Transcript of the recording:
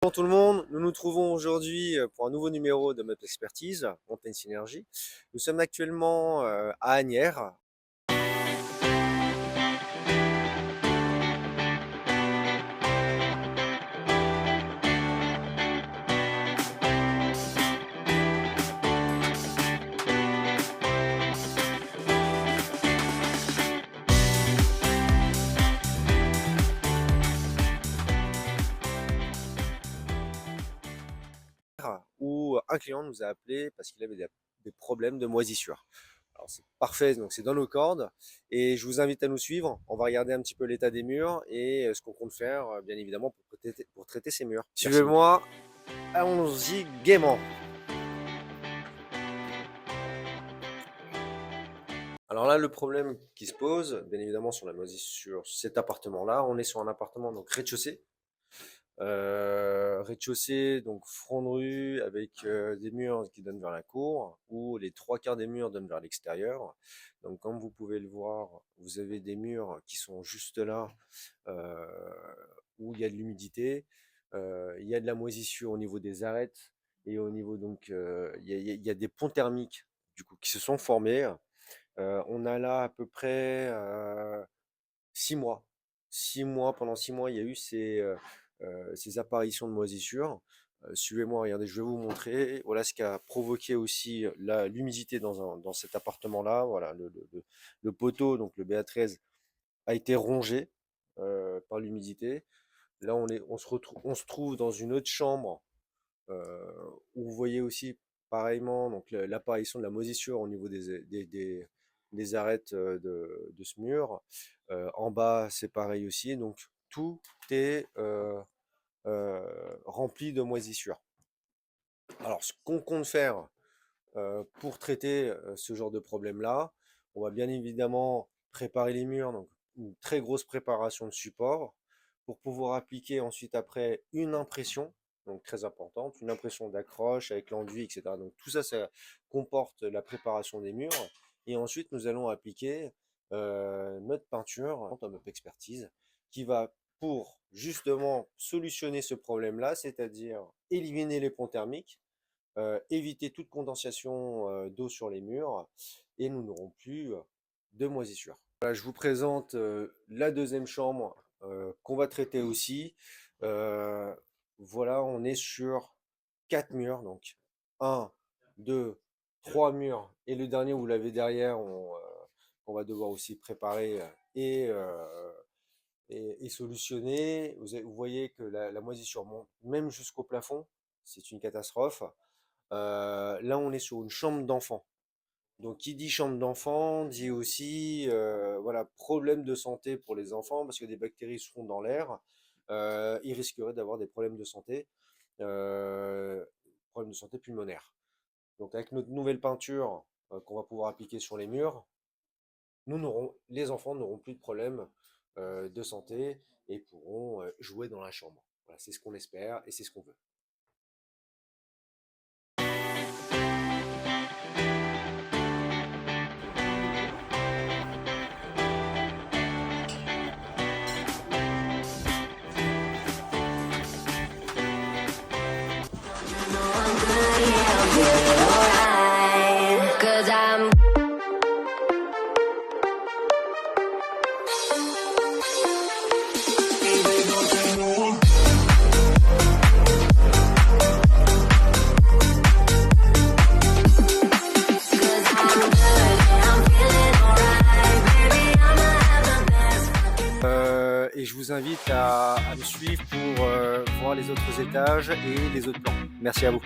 Bonjour tout le monde, nous nous trouvons aujourd'hui pour un nouveau numéro de Meubles Expertise, Montaigne Synergie. Nous sommes actuellement à Asnières. Où un client nous a appelé parce qu'il avait des problèmes de moisissure. Alors c'est parfait, donc c'est dans nos cordes et je vous invite à nous suivre. On va regarder un petit peu l'état des murs et ce qu'on compte faire bien évidemment pour traiter ces murs. Suivez-moi, allons-y gaiement. Alors là, le problème qui se pose, bien évidemment sur la moisissure, cet appartement-là, on est sur un appartement donc rez-de-chaussée. Rez-de-chaussée, donc front de rue avec des murs qui donnent vers la cour, où les 3/4 des murs donnent vers l'extérieur. Donc comme vous pouvez le voir, vous avez des murs qui sont juste là, où il y a de l'humidité, il y a de la moisissure au niveau des arêtes, et au niveau donc, il y a des ponts thermiques du coup qui se sont formés. On a là à peu près 6 mois. 6 mois, pendant 6 mois, il y a eu ces apparitions de moisissure. Suivez-moi, regardez, je vais vous montrer. Voilà ce qui a provoqué aussi l'humidité dans cet appartement-là. Voilà, le poteau, donc le BA13, a été rongé par l'humidité. Là, on se trouve dans une autre chambre où vous voyez aussi pareillement donc l'apparition de la moisissure au niveau des arêtes de ce mur. En bas, c'est pareil aussi. Donc tout est rempli de moisissures. Alors, ce qu'on compte faire pour traiter ce genre de problème-là, on va bien évidemment préparer les murs, donc une très grosse préparation de support, pour pouvoir appliquer ensuite après une impression, donc très importante, une impression d'accroche avec l'enduit, etc. Donc tout ça, ça comporte la préparation des murs. Et ensuite, nous allons appliquer notre peinture en Top Expertise, qui va pour justement solutionner ce problème-là, c'est-à-dire éliminer les ponts thermiques, éviter toute condensation d'eau sur les murs, et nous n'aurons plus de moisissure. Voilà, je vous présente la deuxième chambre qu'on va traiter aussi. Voilà, on est sur 4 murs, donc 1, 2, 3 murs, et le dernier, vous l'avez derrière, on va devoir aussi préparer et solutionner. Vous voyez que la moisissure monte même jusqu'au plafond, c'est une catastrophe. Là, on est sur une chambre d'enfant. Donc, qui dit chambre d'enfant dit aussi voilà, problème de santé pour les enfants, parce que des bactéries seront dans l'air. Ils risqueraient d'avoir des problèmes de santé pulmonaires. Donc, avec notre nouvelle peinture qu'on va pouvoir appliquer sur les murs, les enfants n'auront plus de problèmes de santé et pourront jouer dans la chambre. Voilà, c'est ce qu'on espère et c'est ce qu'on veut. Et je vous invite à me suivre pour voir les autres étages et les autres plans. Merci à vous.